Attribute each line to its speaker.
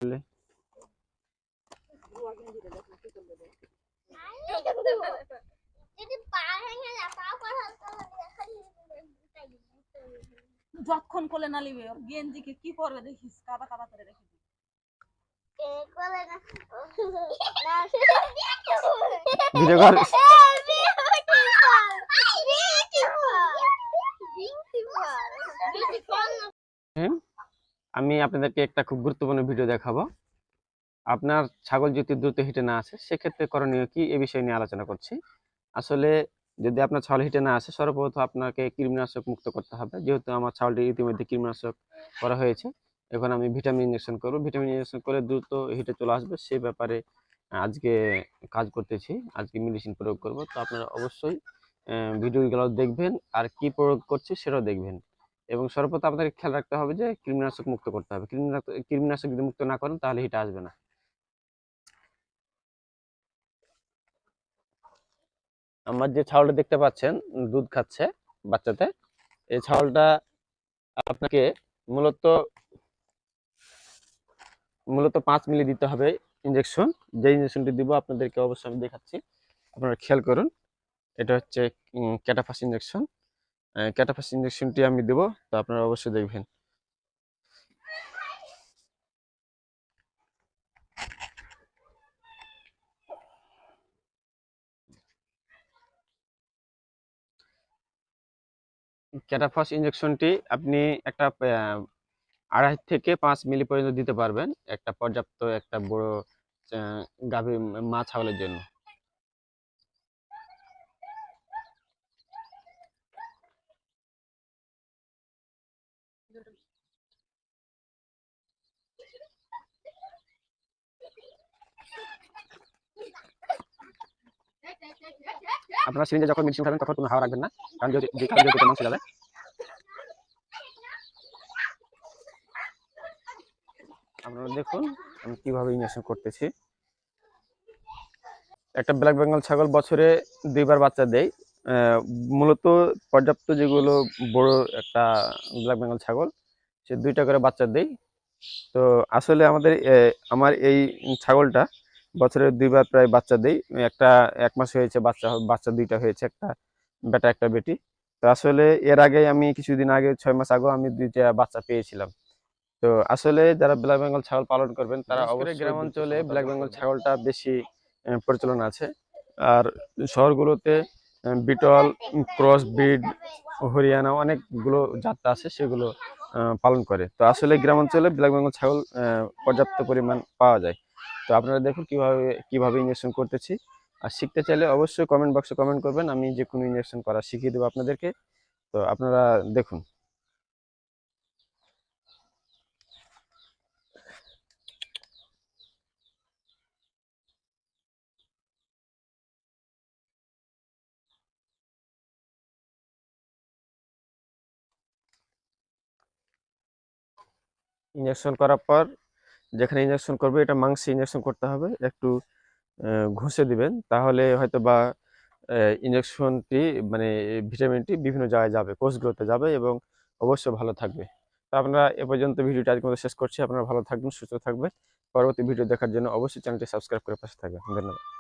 Speaker 1: আসলে
Speaker 2: যতক্ষণ কোলে না লিবে ওর গেঞ্জিকে কি করবে দেখিস, কাদা কাদা করে রেখে দিবি।
Speaker 1: ভিডিও কর। আমি আপনাদেরকে একটা খুব গুরুত্বপূর্ণ ভিডিও দেখাবো। আপনার ছাগল যদি দ্রুত হিটে না আসে সেক্ষেত্রে করণীয় কি, এ বিষয় নিয়ে আলোচনা করছি। আসলে যদি আপনার ছাগল হিটে না আসে, সর্বপ্রথম আপনাকে কৃমিনাশক মুক্ত করতে হবে। যেহেতু আমার ছাগলটি ইতিমধ্যে কৃমিনাশক করা হয়েছে, এখন আমি ভিটামিন ইনজেকশন করব। ভিটামিন ইনজেকশন করে দ্রুত হিটে চলে আসবে সেই ব্যাপারে আজকে কাজ করতেছি। আজকে মেডিসিন প্রয়োগ করব। তো আপনারা অবশ্যই ভিডিওগুলো দেখবেন আর কি প্রয়োগ করছি সেটাও দেখবেন। এবং সর্বপ্রথম আপনাদের খেয়াল রাখতে হবে যে কৃমিনাশক মুক্ত করতে হবে। কৃমিনাশক যদি মুক্ত না করেন তাহলে হিটে আসবে না। আমার যে ছাগলটা দেখতে পাচ্ছেন দুধ খাচ্ছে বাচ্চাতে, এই ছাগলটা আপনাকে মূলত মূলত 5 মিলি দিতে হবে ইনজেকশন। যে ইনজেকশনটি দিব আপনাদেরকে অবশ্যই আমি দেখাচ্ছি, আপনারা খেয়াল করুন। এটা হচ্ছে ক্যাটাফাস ইনজেকশন। ক্যাটাফাস ইনজেকশনটি আমি দেব, তো আপনারা অবশ্যই দেখবেন। ক্যাটাফাস ইনজেকশনটি আপনি একটা 2.5 থেকে 5 মিলি পর্যন্ত দিতে পারবেন, একটা পর্যাপ্ত একটা বড় গাভী মা ছাগলের জন্য। আপনারা সিরিঞ্জে যখন মেডিসিন খাবেন তখন কোনো হাওয়া রাখবেন না, কারণ যেহেতু মাংস যাবে। আপনারা দেখুন আমি কিভাবে ইনজেকশন করতেছি। একটা ব্ল্যাক বেঙ্গল ছাগল বছরে 2বার বাচ্চা দেয়। মূলত পর্যাপ্ত যেগুলো বড় একটা ব্ল্যাক বেঙ্গল ছাগল, সে 2টা করে বাচ্চা দেয়। তো আসলে আমার এই ছাগলটা বছরে 2বার প্রায় বাচ্চা দেয়। একটা 1 মাস হয়েছে, বাচ্চা 2টা হয়েছে, একটা বেটা একটা বেটি। তো আসলে এর আগে আমি কিছুদিন আগে 6 মাস আগে আমি 2টা বাচ্চা পেয়েছিলাম। তো আসলে যারা ব্ল্যাক বেঙ্গল ছাগল পালন করবেন তারা অবশ্যই গ্রাম অঞ্চলে ব্ল্যাক বেঙ্গল ছাগলটা বেশি প্রচলন আছে। আর শহরগুলোতে বিটল, ক্রস ব্রিড, হরিয়ানা অনেকগুলো জাত আছে, সেগুলো পালন করে। তো আসলে গ্রাম অঞ্চলে ব্ল্যাক বেঙ্গল ছাগল পর্যাপ্ত পরিমাণ পাওয়া যায়। তো আপনারা দেখুন কিভাবে ইনজেকশন করতেছি। আর শিখতে চাইলে অবশ্যই কমেন্ট বক্সে কমেন্ট করবেন, আমি যে কোনো ইনজেকশন করা শিখিয়ে দেবো আপনাদেরকে। তো আপনারা দেখুন। ইনজেকশন করার পর যেখানে ইনজেকশন করবে এটা মাংসে ইনজেকশন করতে হবে, একটু ঘষে দিবেন, তাহলে হয়তো বা ইনজেকশনটি মানে ভিটামিনটি বিভিন্ন জায়গায় যাবে, কোষগুলোতে যাবে এবং অবশ্যই ভালো থাকবে। তো আপনারা এ পর্যন্ত ভিডিওটি আজকের মতো শেষ করছি। আপনারা ভালো থাকবেন, সুস্থ থাকবেন। পরবর্তী ভিডিও দেখার জন্য অবশ্যই চ্যানেলটি সাবস্ক্রাইব করে পাশে থাকবেন। ধন্যবাদ।